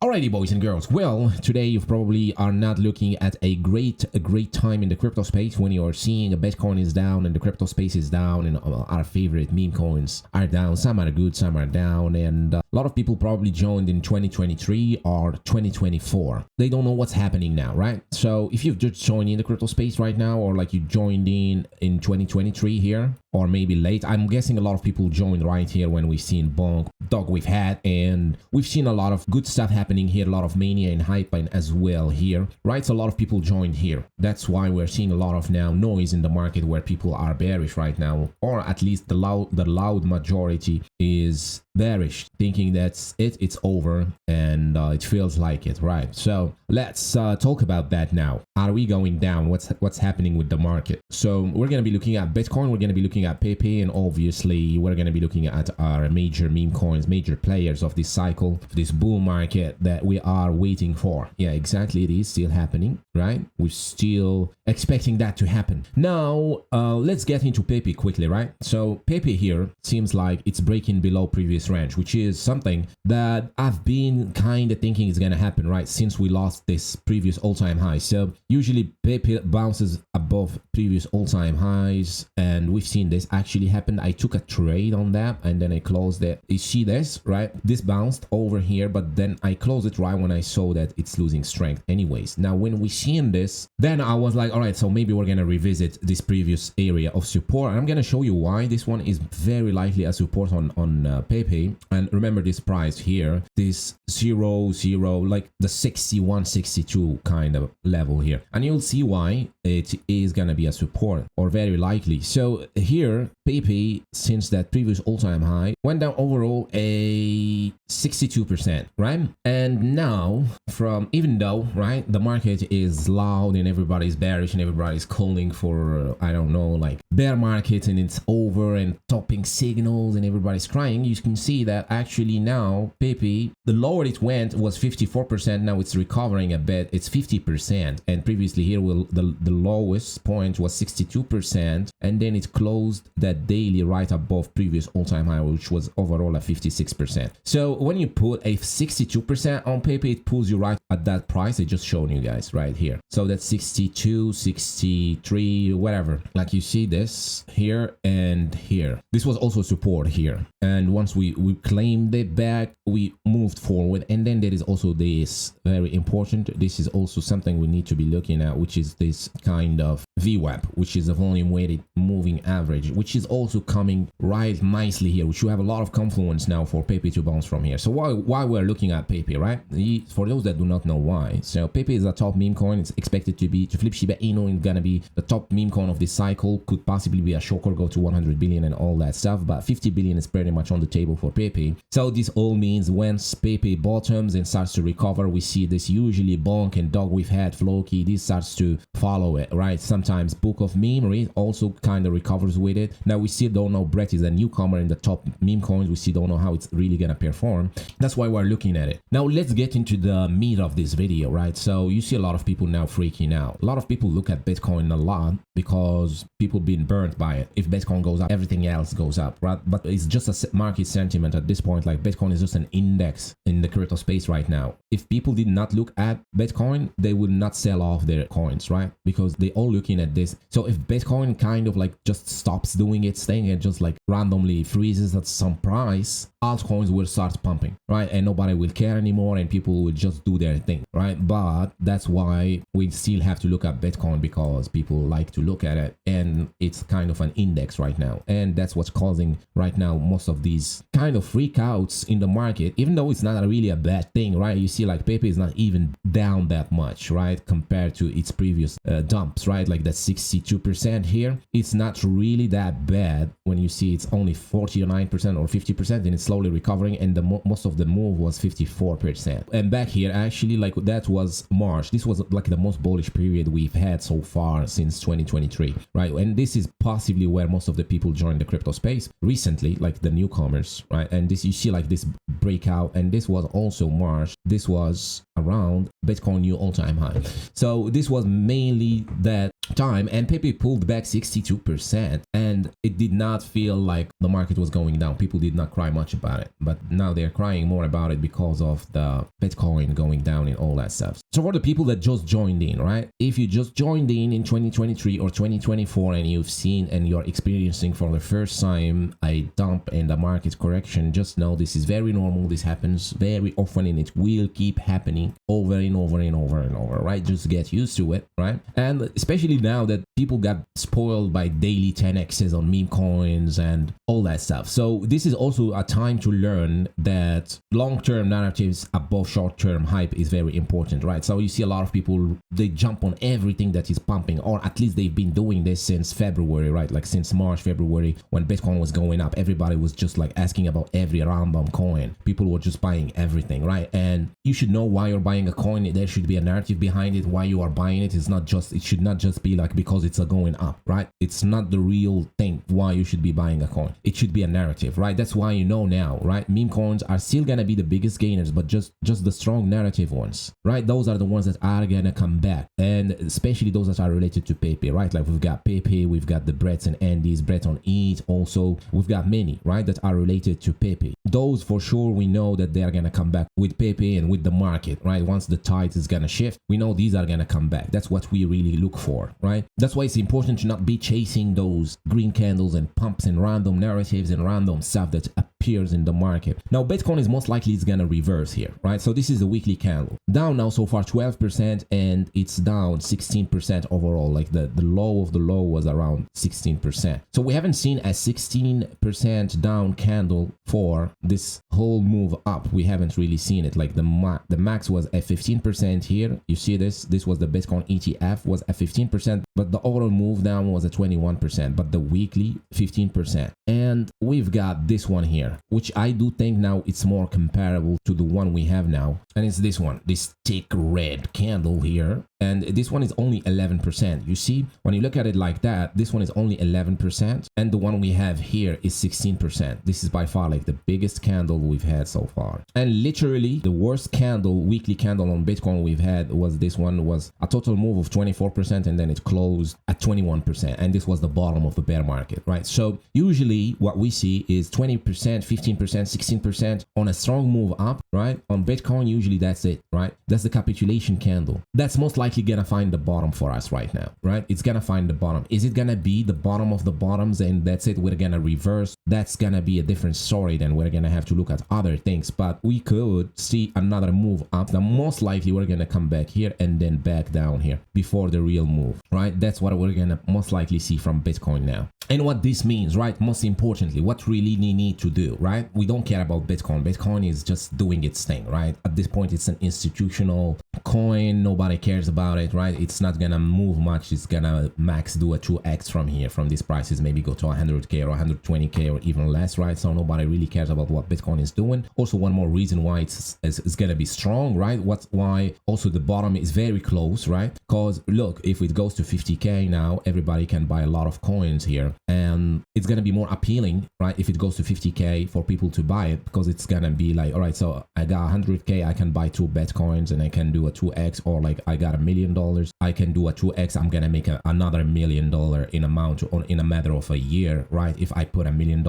Alrighty, boys and girls. Well, today you probably are not looking at a great time in the crypto space when you are seeing a Bitcoin is down and the crypto space is down and our favorite meme coins are down. Some are good, some are down, and a lot of people probably joined in 2023 or 2024. They don't know what's happening now, right? So if you've just joined in the crypto space right now, or like you joined in 2023 here, or maybe late, I'm guessing a lot of people joined right here when we've seen BONK, dog we've had, and we've seen a lot of good stuff happening here, a lot of mania and hype as well here, right? So a lot of people joined here. That's why we're seeing a lot of now noise in the market where people are bearish right now, or at least the loud majority is bearish, thinking that's it's over, and it feels like it, right? So let's talk about that now. Are we going down? What's happening with the market? So we're going to be looking at Bitcoin, we're going to be looking at Pepe, and obviously we're going to be looking at our major meme coins, major players of this cycle, this bull market that we are waiting for. Yeah, exactly, it is still happening, right? We're still expecting that to happen. Now let's get into Pepe quickly, right? So Pepe here seems like it's breaking below previous range, which is something that I've been kind of thinking is going to happen, right, since we lost this previous all-time high. So usually Pepe bounces above previous all-time highs, and we've seen this actually happen. I took a trade on that and then I closed it. You see this, right? This bounced over here, but then I closed it right when I saw that it's losing strength anyways. Now when we seen this, then I was like, all right, so maybe we're gonna revisit this previous area of support, and I'm gonna show you why this one is very likely a support on Pepe. And remember this price here, this 0 like the 61 62 kind of level here, and you'll see why it is gonna be a support, or very likely. So here Pepe, since that previous all-time high, went down overall a 62%, right? And now from, even though, right, the market is loud and everybody's bearish and everybody's calling for, I don't know, like bear market and it's over and topping signals and everybody's crying, you can see that actually now Pepe, the lower it went was 54%, now it's recovering a bit, it's 50%, and previously here the lowest point was 62%, and then it closed that daily right above previous all-time high, which was overall at 56%. So when you put a 62% on Pepe, it pulls you right at that price I just shown you guys right here. So that's 62, 63, whatever. Like you see this here and here. This was also support here, and once we claimed it back, we moved forward. And then there is also this very important, this is also something we need to be looking at, which is this kind of VWAP, which is a volume weighted moving average, which is also coming right nicely here, which you have a lot of confluence now for Pepe to bounce from here. So why we're looking at Pepe, right? For those that do not know why, so Pepe is a top meme coin. It's expected to flip Shiba Inu and gonna be the top meme coin of this cycle. Could possibly be a shocker, go to 100 billion and all that stuff, but 50 billion is pretty much on the table for Pepe. So this all means once Pepe bottoms and starts to recover, we see this usually BONK and dog we've had Floki, this starts to follow it, right? Sometimes Book of Memory also kind of recovers with it. Now we still don't know. Brett is a newcomer in the top meme coins. We still don't know how it's really gonna perform. That's why we're looking at it. Now let's get into the meat of this video, right? So you see a lot of people now freaking out. A lot of people look at Bitcoin a lot because people been burnt by it. If Bitcoin goes up, everything else goes up, right? But it's just a market sentiment at this point. Like Bitcoin is just an index in the crypto space right now. If people did not look at Bitcoin, they would not sell off their coins, right? Because they all looking at this. So if Bitcoin kind of like just stops doing its thing and just like randomly freezes at some price, altcoins will start pumping, right? And nobody will care anymore and people will just do their thing, right? But that's why we still have to look at Bitcoin, because people like to look at it, and it's kind of an index right now, and that's what's causing right now most of these kind of freakouts in the market, even though it's not really a bad thing, right? You see like Pepe is not even down that much, right, compared to its previous dumps, right? Like that 62% here, it's not really that bad when you see it's only 49% or 50%, and it's slowly recovering, and the most of the move was 54%. And back here actually, like that was March. This was like the most bullish period we've had so far since 2023, right? And this is possibly where most of the people joined the crypto space recently, like the newcomers, right? And this, you see like this breakout, and this was also March. This was around Bitcoin new all-time high. So this was mainly that time, and Pepe pulled back 62%, and it did not feel like the market was going down. People did not cry much about it, but now they're crying more about it because of the Bitcoin going down and all that stuff. So for the people that just joined in, right, if you just joined in 2023 or 2024 and you've seen and you're experiencing for the first time a dump in the market correction, just know this is very normal. This happens very often and it will keep happening over and over and over and over, right? Just get used to it, right? And especially now that people got spoiled by daily 10x's on meme coins and all that stuff. So this is also a time to learn that long-term narratives above short-term hype is very important, right? So you see a lot of people, they jump on everything that is pumping, or at least they've been doing this since February, right? Like since March, February, when Bitcoin was going up, everybody was just like asking about every random coin. People were just buying everything, right? And you should know why you're buying a coin. There should be a narrative behind it, why you are buying it. It should not just be like because it's going up, right? It's not the real thing why you should be buying a coin. It should be a narrative, right? That's why you know now, right? Meme coins are still gonna be the biggest gainers, but just the strong narrative ones, right? Those are the ones that are gonna come back, and especially those that are related to Pepe, right? Like we've got Pepe, we've got the Bretts and Andy's, Brett on Eat, also we've got many, right, that are related to Pepe. Those for sure we know that they are gonna come back with Pepe and with the market, right? Once the tide is gonna shift, we know these are gonna come back. That's what we really look for, right? That's why it's important to not be chasing those green candles and pumps and random narratives and random stuff that appears in the market. Now Bitcoin is most likely it's gonna reverse here, right? So this is the weekly candle, down now so far 12%, and it's down 16% overall. Like the low of the low was around 16%. So we haven't seen a 16% down candle for this whole move up. We haven't really seen it. Like the max was at 15% here. You see this was the Bitcoin ETF was at 15%, but the overall move down was at 21%, but the weekly 15%. And we've got this one here, which I do think now it's more comparable to the one we have now, and it's this one, this thick red candle here, and this one is only 11%. You see, when you look at it like that, this one is only 11%, and the one we have here is 16%. This is by far like the biggest candle we've had so far, and literally the worst candle, weekly candle on Bitcoin we've had was this one, was a total move of 24%, and then it closed at 21%, and this was the bottom of the bear market, right? So usually what we see is 20%, 15%, 16% on a strong move up, right? On Bitcoin, usually that's it, right? That's the capitulation candle. That's most likely gonna find the bottom for us right now, right? It's gonna find the bottom. Is it gonna be the bottom of the bottoms and that's it, we're gonna reverse? That's gonna be a different story. Then we're gonna have to look at other things, but we could see another move up. Now most likely we're gonna come back here and then back down here before the real move, right? That's what we're gonna most likely see from Bitcoin now. And what this means, right? Most importantly, what really need to do, right? We don't care about Bitcoin. Bitcoin is just doing its thing, right? At this point, it's an institutional coin. Nobody cares about it, right? It's not gonna move much. It's gonna max do a 2x from here, from these prices, maybe go to 100K or 120K or even less, right? So nobody really cares about what Bitcoin is doing. Also, one more reason why it's gonna be strong, right? Why also the bottom is very close, right? Because look, if it goes to 50K now, everybody can buy a lot of coins here, and it's gonna be more appealing, right? If it goes to 50K for people to buy it, because it's gonna be like, all right, so I got 100K, I can buy 2 Bitcoins and I can do a 2x, or like I got $1 million, I can do a 2x. I'm gonna make another $1 million in amount in a matter of a year, right? If I put $1 million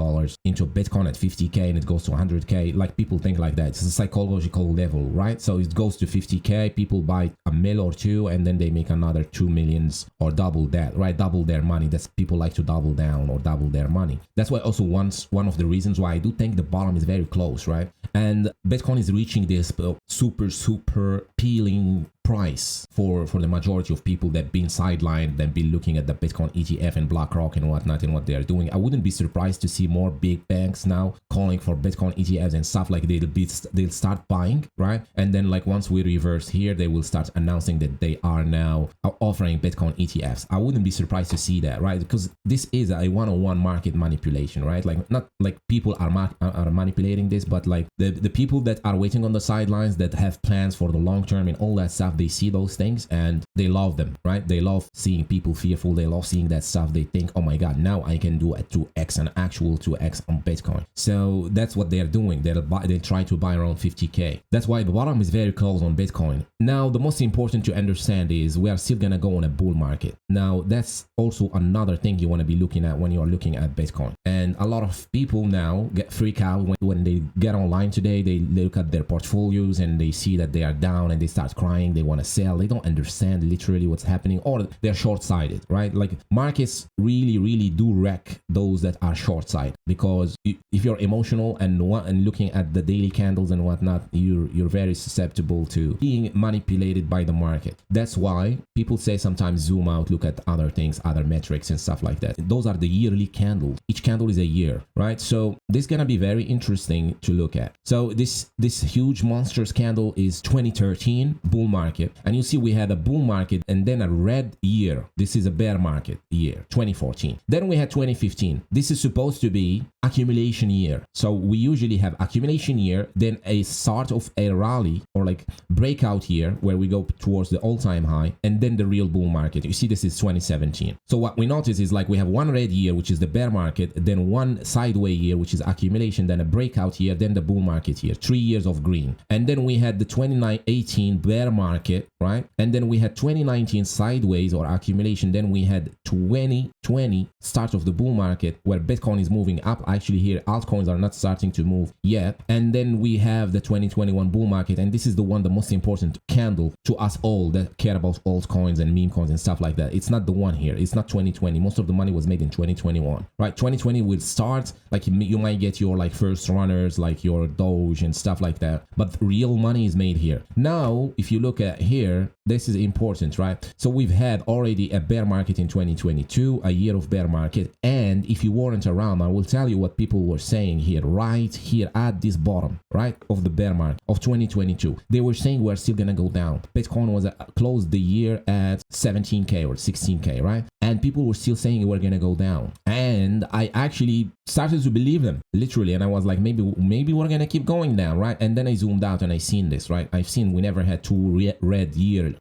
into Bitcoin at 50K and it goes to 100K, like people think like that. It's a psychological level, right? So it goes to 50K, people buy $1 million or 2, and then they make another 2 millions or double that, right? Double their money. That's, people like to double down or double their money. That's why also one of the reasons why I do think the bottom is very close, right? And Bitcoin is reaching this super appealing price for the majority of people that been sidelined, that been looking at the Bitcoin ETF and BlackRock and whatnot and what they are doing. I wouldn't be surprised to see more big banks now calling for Bitcoin ETFs and stuff, like they'll start buying, right? And then like once we reverse here, they will start announcing that they are now offering Bitcoin ETFs. I wouldn't be surprised to see that, right? Because this is a one-on-one market manipulation, right? Like not like people are manipulating this, but like the people that are waiting on the sidelines, that have plans for the long term and all that stuff, stuff, they see those things and they love them, right? They love seeing people fearful. They love seeing that stuff. They think, oh my God, now I can do a 2x, an actual 2x on Bitcoin. So that's what they're doing. They try to buy around 50K. That's why the bottom is very close on Bitcoin. Now, the most important to understand is we are still going to go on a bull market. Now, that's also another thing you want to be looking at when you're looking at Bitcoin. And a lot of people now freak out when they get online today. They look at their portfolios and they see that they are down and they start crying. They want to sell. They don't understand literally what's happening, or they're short-sighted, right? Like markets really do wreck those that are short-sighted, because if you're emotional and looking at the daily candles and whatnot, you're very susceptible to being manipulated by the market. That's why people say sometimes zoom out, look at other things, other metrics and stuff like that. Those are the yearly candles. Each candle is a year, right? So this is gonna be very interesting to look at. So this huge monstrous candle is 2013 bull market, and you see we had a bull market and then a red year. This is a bear market year, 2014. Then we had 2015. This is supposed to be accumulation year. So we usually have accumulation year, then a start of a rally or like breakout year where we go towards the all-time high, and then the real bull market. You see, this is 2017. So what we notice is like we have one red year, which is the bear market, then one sideways year, which is accumulation, then a breakout year, then the bull market year. 3 years of green. And then we had the 2018 bear market, right? And then we had 2019 sideways or accumulation. Then we had 2020 start of the bull market where Bitcoin is moving up. Actually here altcoins are not starting to move yet. And then we have the 2021 bull market, and this is the most important candle to us all that care about altcoins and meme coins and stuff like that. It's not the one here. It's not 2020. Most of the money was made in 2021, right? 2020 will start, like you might get your like first runners, like your Doge and stuff like that, but real money is made here. Now, if you look at here, this is important, right? So we've had already a bear market in 2022, a year of bear market. And if you weren't around, I will tell you what people were saying here, right here at this bottom, right, of the bear market of 2022. They were saying we're still gonna go down. Bitcoin was closed the year at 17K or 16K, right? And people were still saying we're gonna go down. And I actually started to believe them, literally. And I was like, maybe we're gonna keep going down, right? And then I zoomed out and I seen this, right? I've seen we never had two red yearly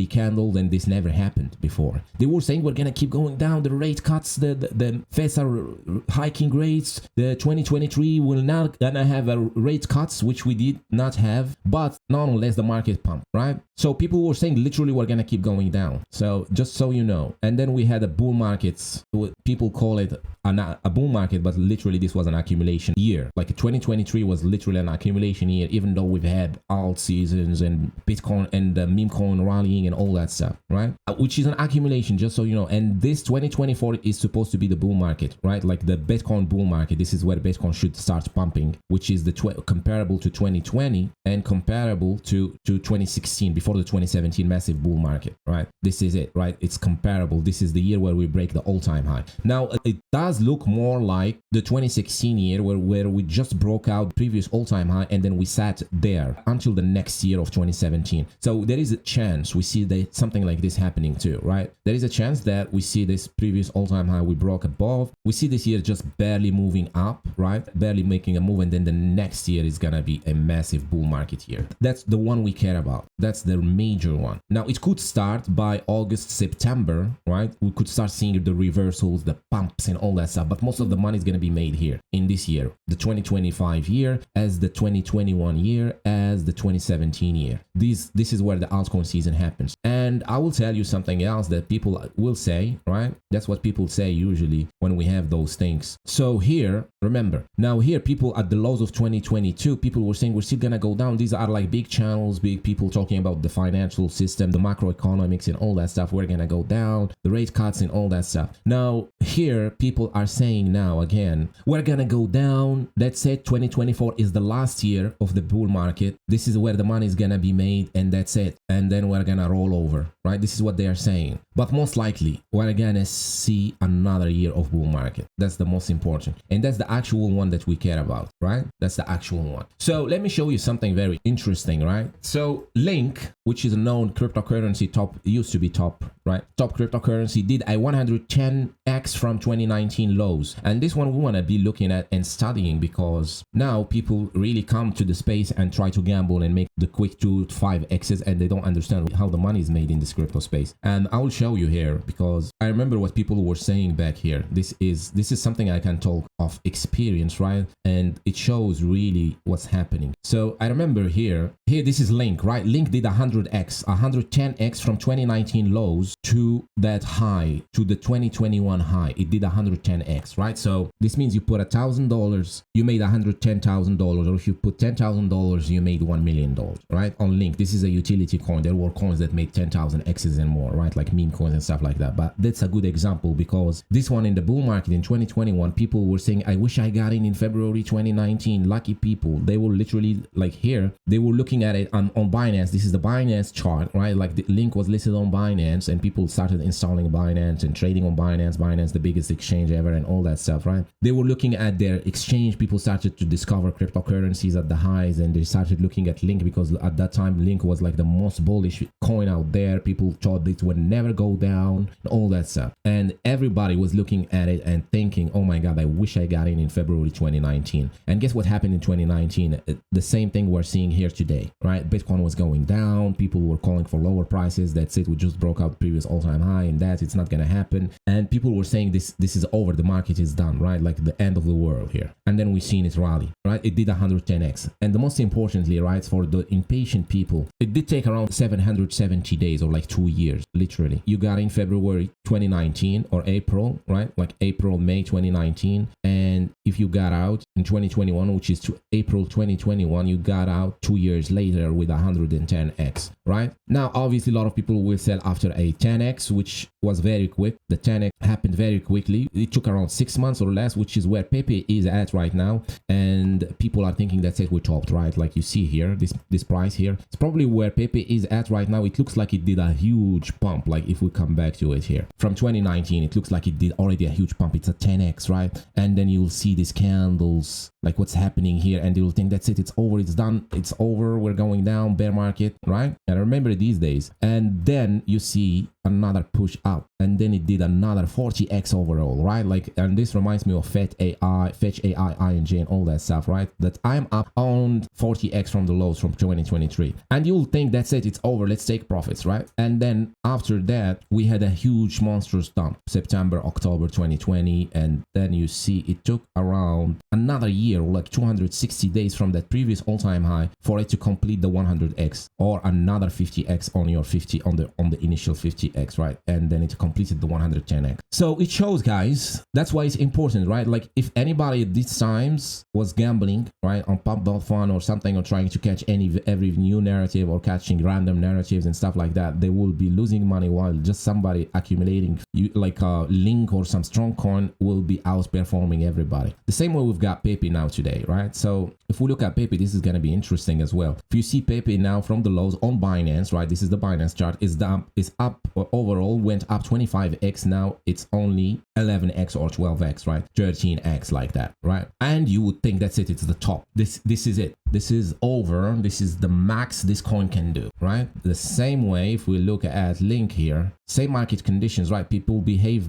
candles, and this never happened before. They were saying we're gonna keep going down. The rate cuts, the Feds are hiking rates. The 2023 will not gonna have a rate cuts, which we did not have, but nonetheless the market pumped, right? So people were saying literally we're gonna keep going down. So just so you know. And then we had a bull markets. People call it a bull market, but literally this was an accumulation year. Like 2023 was literally an accumulation year, even though we've had alt seasons and Bitcoin and meme coin rallying and all that stuff, right? Which is an accumulation, just so you know. And this 2024 is supposed to be the bull market, right? Like the Bitcoin bull market. This is where Bitcoin should start pumping, which is the comparable to 2020 and comparable to 2016, before the 2017 massive bull market, right? This is it, right? It's comparable. This is the year where we break the all-time high. Now, it does look more like the 2016 year where we just broke out the previous all-time high, and then we sat there until the next year of 2017. So there is a chance we see something like this happening too, right? There is a chance that we see this previous all-time high we broke above. We see this year just barely moving up, right? Barely making a move, and then the next year is gonna be a massive bull market year. That's the one we care about. That's the major one. Now, it could start by August, September, right? We could start seeing the reversals, the pumps and all that stuff, but most of the money is going to be made here in this year, the 2025 year, as the 2021 year, as the 2017 year. This is where the altcoin season happens. And I will tell you something else that people will say, right? That's what people say usually when we have those things. So here, remember, now here, people at the lows of 2022, people were saying we're still going to go down. These are like big channels, big people talking about the financial system, the macroeconomics and all that stuff. We're going to go down, the rate cuts and all that stuff. Now here, people are saying now again, we're going to go down. That's it. 2024 is the last year of the bull market. This is where the money is going to be made, and that's it. And then we're going to roll over, right? This is what they are saying. But most likely, we're going to see another year of bull market. That's the most important. And that's the actual one that we care about, right? That's the actual one. So let me show you something very interesting, right? So Link, which is a known cryptocurrency top, used to be top, right? Top cryptocurrency, did a 110x from 2019 lows. And this one we want to be looking at and studying, because now people really come to the space and try to gamble and make the quick 2 to 5x's, and they don't understand how the money is made in this crypto space. And I will show you here, because I remember what people were saying back here. This is something I can talk of experience, right? And it shows really what's happening. So I remember here this is Link, right? Link did 110x from 2019 lows to that high, to the 2021 high. It did 110x, right? So this means you put $1,000, you made $110,000, or if you put $10,000, you made $1 million, right? On Link, this is a utility coin. There were coins that made 10,000 x's and more, right? Like meme coins and stuff like that. But that's a good example, because this one in the bull market in 2021, people were saying, I wish I got in February 2019. Lucky people. They were literally like here, they were looking at it on Binance. This is the Binance chart, right? Like the Link was listed on Binance, and people started installing Binance and trading on Binance. Binance, the biggest exchange ever, and all that stuff, right? They were looking at their exchange. People started to discover cryptocurrencies at the highs, and they started looking at Link, because at that time Link was like the most bullish coin out there. People thought it would never go down, all that stuff, and everybody was looking at it and thinking, oh my god, I wish I got in February 2019. And guess what happened in 2019? The same thing we're seeing here today, right? Bitcoin was going down. People were calling for lower prices. That's it. We just broke out previous all-time high, and that it's not gonna happen. And people were saying this is over. The market is done, right? Like the end of the world here. And then we've seen it rally, right? It did 110x. And the most importantly, right, for the impatient people, it did take around 770 days, or like 2 years, literally. You got in February 2019 or April, right? Like April, May 2019. And if you got out in 2021, which is to April 2021, you got out 2 years later with 110x, right? Now, obviously, a lot of people will sell after a 10x, which was very quick. The 10x happened very quickly. It took around 6 months or less, which is where Pepe is at right now. And people are thinking that's it, we topped, right? Like you see here, this price here, it's probably where Pepe is at right now. It looks like it did a huge pump. Like if we come back to it here from 2019, it looks like it did already a huge pump. It's a 10x, right? And then you'll see these candles, like what's happening here, and you'll think that's it, it's over, it's done, it's over, we're going down, bear market, right? And I remember these days. And then you see another push up, and then it did another 40x overall, right? Like, and this reminds me of Fetch AI, INJ, and all that stuff, right? That I'm up on 40x from the lows from 2023, and you'll think that's it, it's over, let's take profits, right? And then after that, we had a huge monstrous dump, September, October 2020, and then you see it took around another year, like 260 days from that previous all-time high for it to complete the 100x, or another 50x on your 50 on the initial 50x, right? And then it completed the 110x. So it shows, guys, that's why it's important, right? Like if anybody at these times was gambling, right, on pump.fun or something, or trying to catch every new narrative or catching random narratives and stuff like that, they will be losing money, while just somebody accumulating like a Link or some strong coin will be outperforming everybody. The same way we've got Pepe now today, right? So if we look at Pepe, this is going to be interesting as well. If you see Pepe now from the lows on Binance, right? This is the Binance chart, is up overall, went up 25x. Now it's only 11x or 12x, right? 13x, like that, right? And you would think that's it, it's the top. This is it. This is over. This is the max this coin can do, right? The same way, if we look at Link here, same market conditions, right? People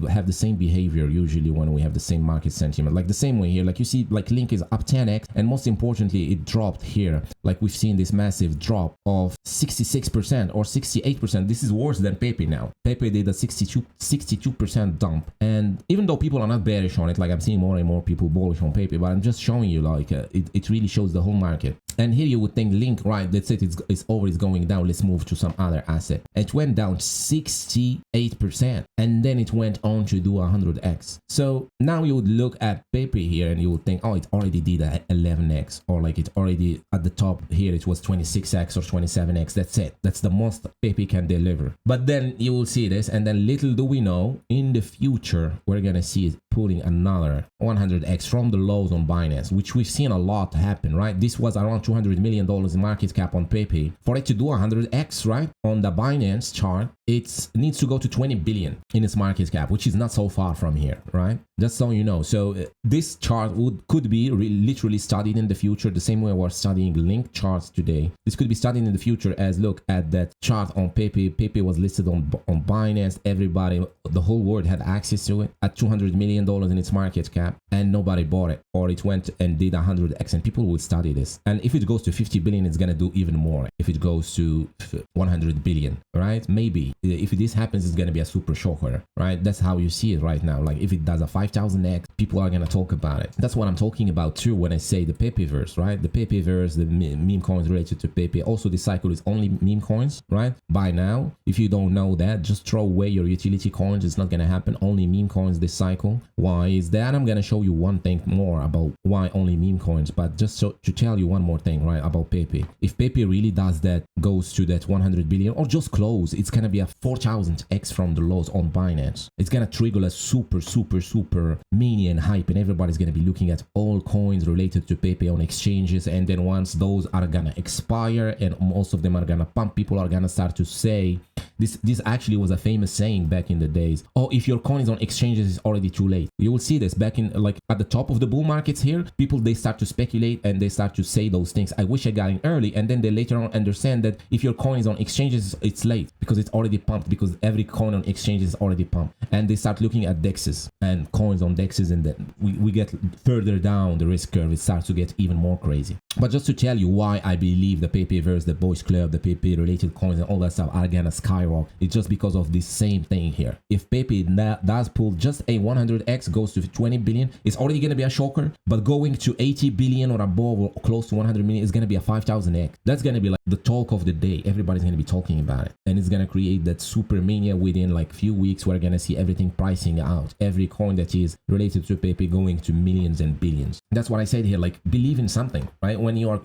have the same behavior usually when we have the same market sentiment. Like the same way here, like you see, like Link is up 10x, and most importantly, it dropped here. Like we've seen this massive drop of 66% or 68%. This is worse than Pepe now. Pepe did a 62% dump. And even though people are not bearish on it, like I'm seeing more and more people bullish on Pepe, but I'm just showing you like it really shows the whole market. And here you would think Link, right, that's it, it's over, it's going down, let's move to some other asset. It went down 68%, and then it went on to do 100x. So now you would look at Pepe here and you would think, oh, it already did a 11x, or like it already at the top here, it was 26x or 27x. That's it, that's the most Pepe can deliver. But then you will see this, and then little do we know, in the future we're gonna see it putting another 100x from the lows on Binance, which we've seen a lot happen, right? This was around $200 million in market cap on Pepe. For it to do 100x, right, on the Binance chart, it needs to go to 20 billion in its market cap, which is not so far from here, right? Just so you know. So this chart could be literally studied in the future the same way we're studying link charts today. This could be studied in the future as, look at that chart on Pepe. Pepe was listed on Binance. Everybody, the whole world had access to it at $200 million in its market cap, and nobody bought it, or it went and did 100x, and people will study this. And if it goes to 50 billion, it's going to do even more. If it goes to 100 billion, right? Maybe if this happens, it's going to be a super shocker, right? That's how you see it right now. Like if it does a 5,000x, people are going to talk about it. That's what I'm talking about too when I say the Pepeverse, right? The Pepeverse, the meme coins related to Pepe. Also, the cycle is only meme coins, right? By now, if you don't know that, just throw away your utility coins. It's not going to happen. Only meme coins this cycle. Why is that? I'm going to show you one thing more about why only meme coins, but just to tell you one more thing, right, about Pepe. If Pepe really does that, goes to that 100 billion or just close, it's going to be a 4,000x from the lows on Binance. It's going to trigger a super mania and hype, and everybody's going to be looking at all coins related to Pepe on exchanges. And then once those are going to expire and most of them are going to pump, people are going to start to say, this actually was a famous saying back in the days. Oh, if your coin is on exchanges, it's already too late. You will see this back in, like, at the top of the bull markets here, people, they start to speculate and they start to say those things. I wish I got in early. And then they later on understand that if your coin is on exchanges, it's late because it's already pumped, because every coin on exchanges is already pumped. And they start looking at dexes and coins on dexes, and then we get further down the risk curve. It starts to get even more crazy. But just to tell you why I believe the Pepeverse, the Boys Club, the Pepe related coins and all that stuff are gonna skyrocket, it's just because of this same thing here. If Pepe does pull just a 100x, goes to 20 billion, it's already gonna be a shocker. But going to 80 billion or above or close to 100 million is gonna be a 5,000x. That's gonna be like the talk of the day. Everybody's gonna be talking about it, and it's gonna create that super mania. Within like few weeks, we're gonna see everything pricing out. Every coin that is related to Pepe going to millions and billions. That's what I said here. Like, believe in something, right? When you are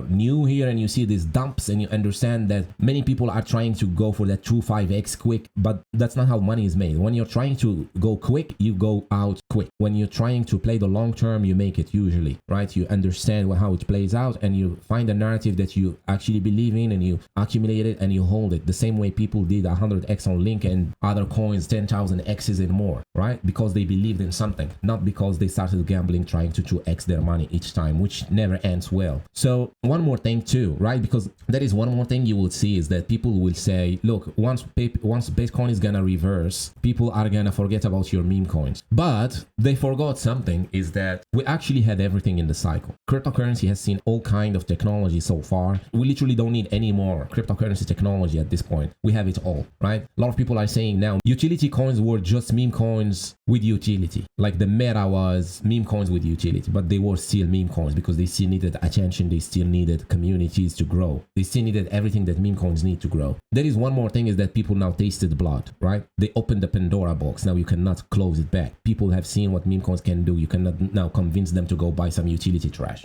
new here and you see these dumps and you understand that many people are trying to go for that 2-5x quick, but that's not how money is made. When you're trying to go quick, you go out quick. When you're trying to play the long term, you make it usually, right? You understand how it plays out and you find a narrative that you actually believe in and you accumulate it and you hold it. The same way people did 100x on Link and other coins, 10,000 x's and more, right? Because they believed in something, not because they started gambling trying to 2x their money each time, which never ends well. So one more thing too, right? Because that is one more thing you will see is that people will say, look, once Bitcoin is gonna reverse, people are gonna forget about your meme coins. But they forgot something, is that we actually had everything in the cycle. Cryptocurrency has seen all kind of technology so far. We literally don't need any more cryptocurrency technology at this point. We have it all, right? A lot of people are saying now utility coins were just meme coins with utility. Like the meta was meme coins with utility, but they were still meme coins because they still needed attention. They still needed communities to grow. They still needed everything that meme coins need to grow. There is one more thing, is that people now tasted blood, right? They opened the Pandora box. Now you cannot close it back. People have seen what meme coins can do. You cannot now convince them to go buy some utility trash.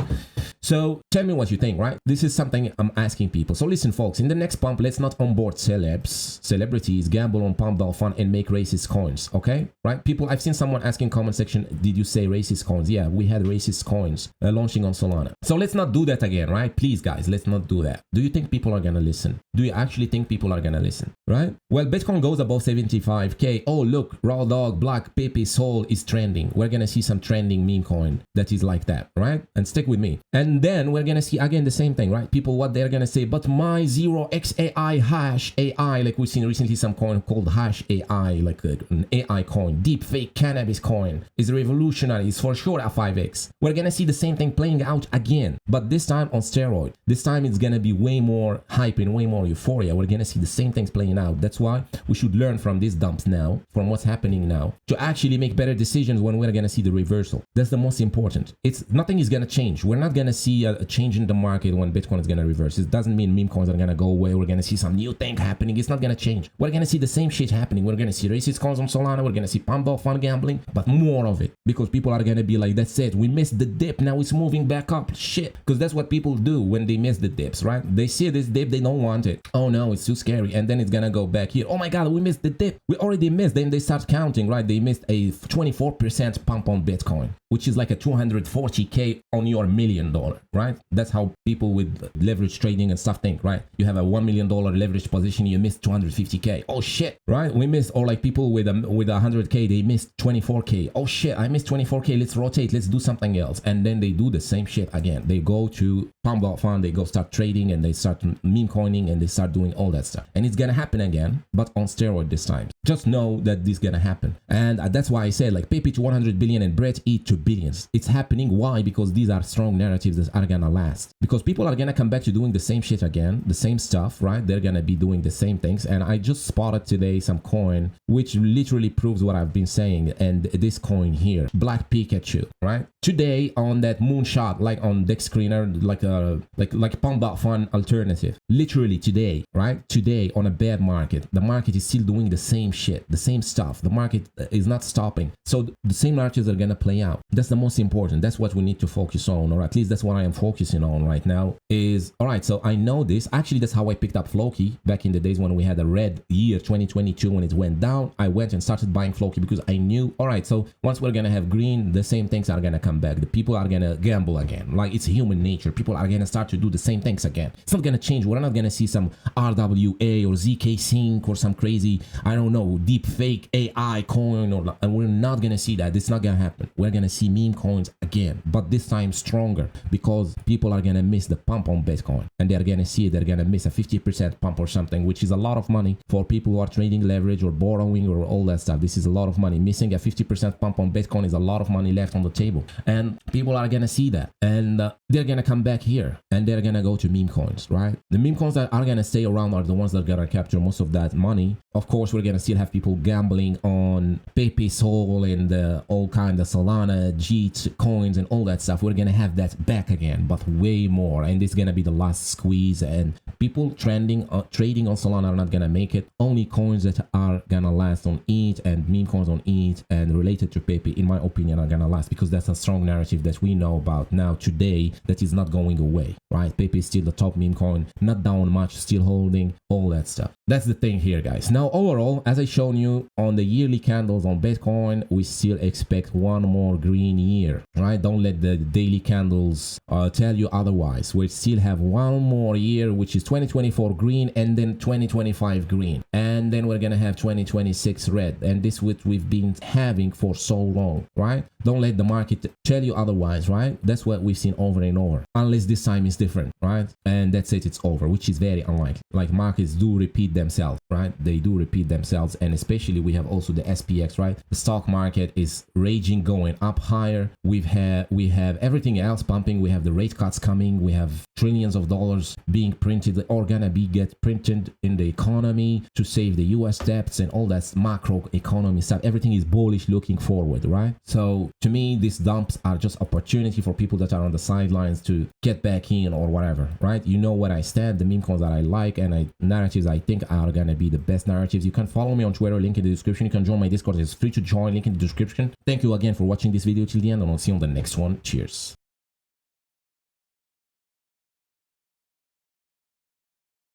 So tell me what you think, right? This is something I'm asking people. So listen, folks, in the next pump, let's not onboard celebrities, gamble on pump fun and make racist coins, okay? Right? People, I've seen someone asking comment section, did you say racist coins? Yeah, we had racist coins launching on Solana. So let's not do that again, right? Please, guys, let's not do that. Do you think people are gonna listen? Do you actually think people are gonna listen, right? Well, Bitcoin goes above 75k. Oh, look, Raw Dog, Black, Pepe, Soul is trending. We're gonna see some trending meme coin that is like that, right? And stick with me. And then we're gonna see again the same thing, right? People, what they're gonna say, but my 0xAI hash AI, like we've seen recently some coin called hash AI, like an AI coin, deep fake cannabis coin, is revolutionary. It's for sure a 5x. We're gonna see the same thing playing out again, but this time on steroid. This time it's gonna be way more hype and way more euphoria. We're gonna see the same things playing out. That's why we should learn from these dumps now, from what's happening now, to actually make better decisions when we're gonna see the reversal. That's the most important. Nothing is gonna change. We're not gonna see a change in the market when Bitcoin is gonna reverse. It doesn't mean meme coins are gonna go away. We're gonna see some new thing happening. It's not gonna change. We're gonna see the same shit happening. We're gonna see racist coins on Solana. We're gonna see pump fun gambling, but more of it, because people are gonna be like, that's it, we missed the dip, now it's moving back up. Shit, because that's what people do when they miss the dips, right? They see this dip, they don't want it. Oh no, it's too scary, and then it's gonna go back here. Oh my god, we missed the dip, we already missed. Then they start counting, right? They missed a 24% 24% pump on Bitcoin, which is like a 240K on your $1 million, right? That's how people with leverage trading and stuff think, right? You have a $1 million leverage position, you missed 250K. Oh shit, right? We missed, or like people with 100K, they missed 24K. Oh shit, I missed 24K. Let's rotate. Let's do something else. And then they do the same shit again. They go to pump.fund, they go start trading, and they start meme coining, and they start doing all that stuff. And it's gonna happen again, but on steroid this time. Just know that this is gonna happen. And that's why I said like Pepe to 100 billion and Brett E to billions. It's happening. Why? Because these are strong narratives that are gonna last. Because people are gonna come back to doing the same shit again, the same stuff, right? They're gonna be doing the same things. And I just spotted today some coin which literally proves what I've been saying. And this coin here, Black Pikachu, right? Today on that moonshot, like on Dex Screener, like pump.fund alternative. Literally today, right? Today on a bad market, the market is still doing the same shit, the same stuff. The market is not stopping. So the same narratives are gonna play out. That's the most important. That's what we need to focus on, or at least that's what I am focusing on right now. Is all right. So I know this. Actually, that's how I picked up Floki back in the days when we had a red year 2022 when it went down. I went and started buying Floki because I knew, all right, so once we're gonna have green, the same things are gonna come back. The people are gonna gamble again. Like it's human nature. People are gonna start to do the same things again. It's not gonna change. We're not gonna see some RWA or ZK Sync or some crazy, I don't know, deep fake AI coin, and we're not gonna see that. It's not gonna happen. We're gonna see meme coins again, but this time stronger, because people are gonna miss the pump on Bitcoin, and they're gonna see it. They're gonna miss a 50% pump or something, which is a lot of money for people who are trading leverage or borrowing or all that stuff. This is a lot of money. Missing a 50% pump on Bitcoin is a lot of money left on the table, and people are gonna see that, and they're gonna come back here, and they're gonna go to meme coins, right? The meme coins that are gonna stay around are the ones that are gonna capture most of that money. Of course, we're gonna still have people gambling on Pepe Soul and all kind of Solana, JIT coins and all that stuff. We're gonna have that back again, but way more, and this is gonna be the last squeeze. And people trading on Solana are not gonna make it. Only coins that are gonna last on ETH and meme coins on ETH and related to Pepe, in my opinion, are gonna last, because that's a strong narrative that we know about now today that is not going away, right? Pepe is still the top meme coin, not down much, still holding, all that stuff. That's the thing here, guys. Now overall, as I shown you on the yearly candles on Bitcoin, we still expect one more green year, right? Don't let the daily candles tell you otherwise. We still have one more year, which is 2024 green, and then 2025 green, and then we're gonna have 2026 red, and this is what we've been having for so long, right? Don't let the market tell you otherwise, right? That's what we've seen over and over, unless this time is different, right? And that's it, it's over, which is very unlikely. Like markets do repeat themselves, right? They do repeat themselves, and especially we have also the SPX, right? The stock market is raging, going up higher. We have everything else pumping. We have the rate cuts coming. We have trillions of dollars being printed or gonna get printed in the economy to save the US debts and all that macro economy stuff. Everything is bullish looking forward, right? So to me, these dumps are just opportunity for people that are on the sidelines to get back in or whatever, right? You know what I stand, the meme coins that I like and narratives I think are gonna be the best narratives. You can follow me on Twitter, link in the description. You can join my Discord, it's free to join, link in the description. Thank you again for watching this video till the end, and I'll see you on the next one. Cheers.